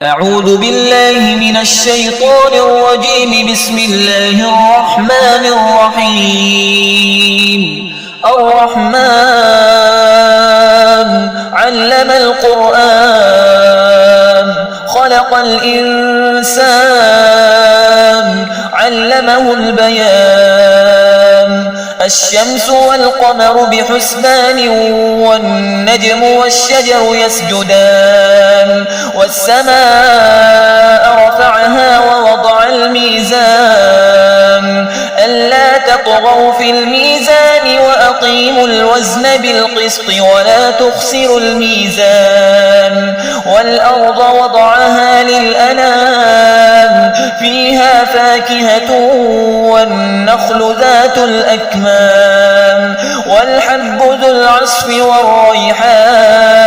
أعوذ بالله من الشيطان الرجيم. بسم الله الرحمن الرحيم. الرحمن علم القرآن خلق الإنسان علمه البيان. الشمس والقمر بحسبان والنجم والشجر يسجدان. والسماء رفعها ووضع الميزان ألا تطغوا في الميزان وأقيموا الوزن بالقسط ولا تخسروا الميزان. والأرض وضعها للأنام فيها فاكهة والنخل ذات الأكمام والحب ذو العصف والريحان.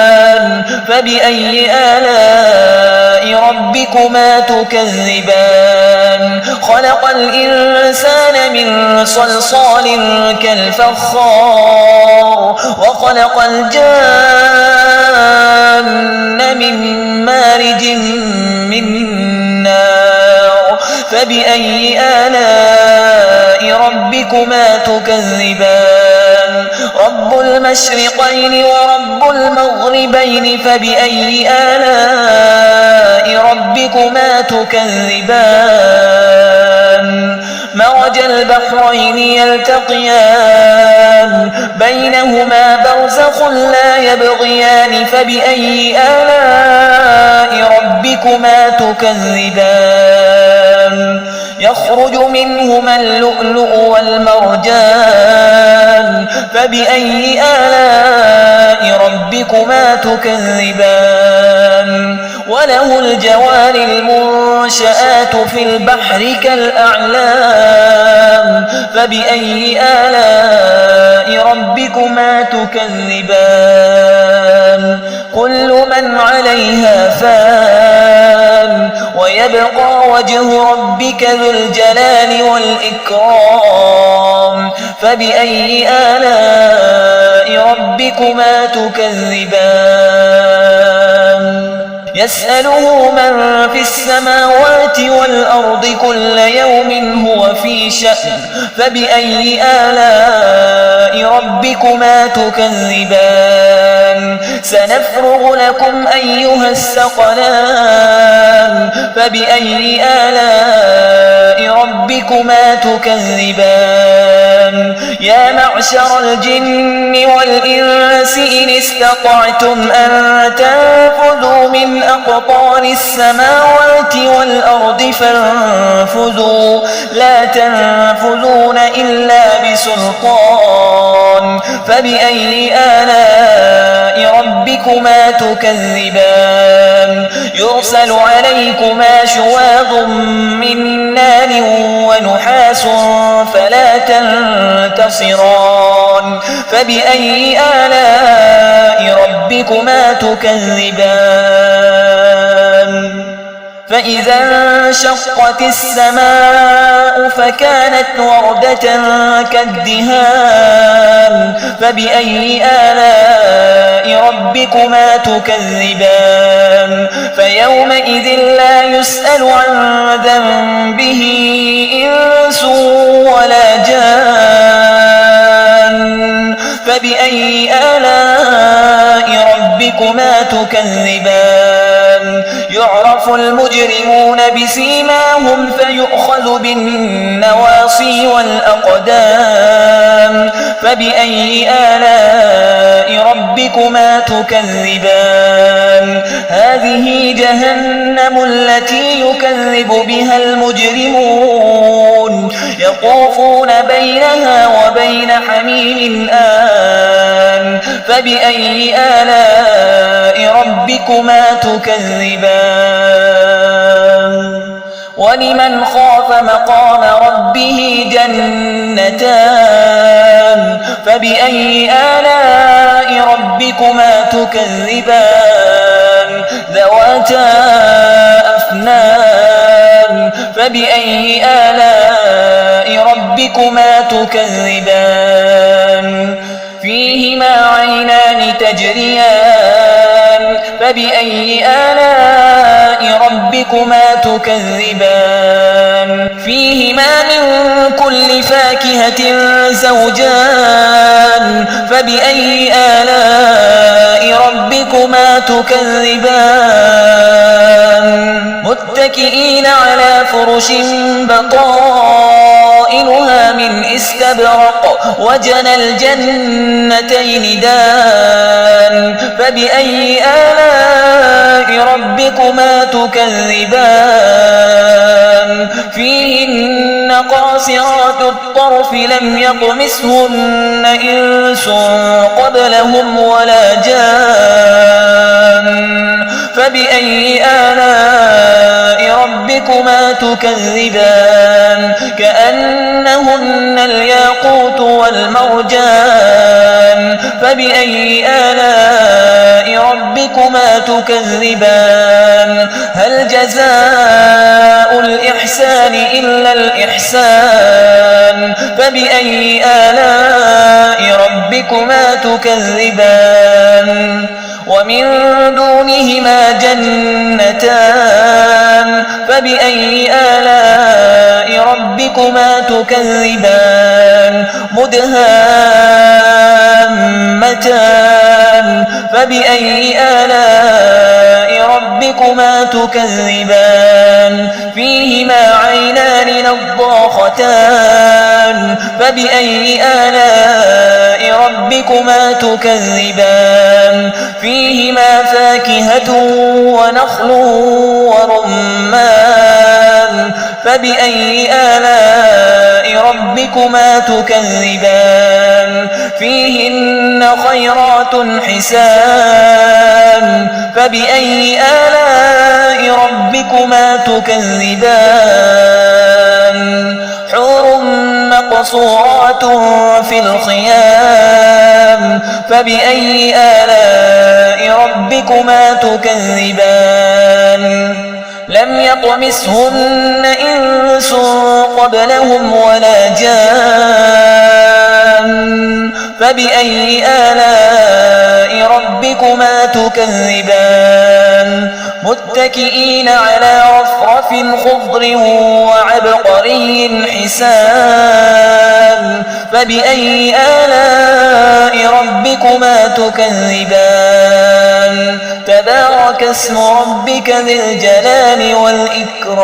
فبأي آلاء ربكما تكذبان؟ خلق الإنسان من صلصال كالفخار وخلق الجان من مارج من نار. فبأي آلاء ربكما تكذبان؟ رب المشرقين ورب المغربين. فبأي آلاء ربكما تكذبان؟ مرج البحرين يلتقيان بينهما برزخ لا يبغيان. فبأي آلاء ربكما تكذبان؟ يخرج منهما اللؤلؤ والمرجان. فبأي آلاء ربكما تكذبان؟ وله الجوار المنشآت في البحر كالأعلام. فبأي آلاء ربكما تكذبان؟ كل من عليها فان ويبقى وجه ربك ذو الجلال والإكرام. فبأي آلاء ربكما تكذبان؟ يسأله من في السماوات والأرض كل يوم هو في شأن. فبأي آلاء ربكما تكذبان؟ سنفرغ لكم أيها الثقلان. فبأي آلاء ربكما تكذبان؟ يا معشر الجن والإنس إن استطعتم أن تنفذوا من أقطار السماوات والأرض فانفذوا لا تنفذون إلا بسلطان. فبأي آلاء ربكما تكذبان؟ يرسل عليكما شواظ من نار ونحاس فلا تنتصران. فبأي آلاء ربكما تكذبان؟ فإذا انشقت السماء فكانت وردة كالدهان. فبأي آلاء ربكما تكذبان؟ فيومئذ لا يسأل عن ذنبه إنس ولا جان. فبأي آلاء ربكما تكذبان؟ يعرف المجرمون بسيماهم فيؤخذ بالنواصي والأقدام. فبأي آلاء ربكما تكذبان؟ هذه جهنم التي يكذب بها المجرمون يطوفون بينها وبين حميم آن. فبأي آلاء ربكما تكذبان؟ ولمن خاف مقام ربه جنتان. فبأي آلاء ربكما تكذبان؟ ذواتا أفنان. فبأي آلاء ربكما تكذبان؟ فيهما عينان تجريان. فبأي آلاء ربكما تكذبان فيهما من كل فاكهة زوجان فبأي آلاء ربكما تكذبان متكئين على فرش بطائنها من استبرق وجنى الجنتين دان فبأي آلاء ربكما تكذبان فيهن قاصرات الطرف لم يطمثهن إنس قبلهم ولا جان فبأي آلاء ربكما تكذبان كأنهن الياقوت والمرجان فبأي آلاء ربكما تكذبان هل جزاء الإحسان إلا الإحسان فبأي آلاء ربكما تكذبان ومن دونهما جنتان فبأي آلاء ربكما تكذبان مدهامتان فبأي آلاء ربكما تكذبان فيهما عينان نضاختان فبأي آلاء ربكما تكذبان فيهما فاكهة ونخل ورمان فبأي آلاء ربكما تكذبان فيهن خيرات حسان فبأي آلاء ربكما تكذبان حور مقصورات في الخيام فبأي آلاء ربكما تكذبان لم يطمثهن إنس قبلهم ولا جان فبأي آلاء ربكما تكذبان متكئين على رفرف خضر وعبقري حسان فبأي آلاء ربكما تكذبان تبارك اسم ربك ذي الجلال والإكرام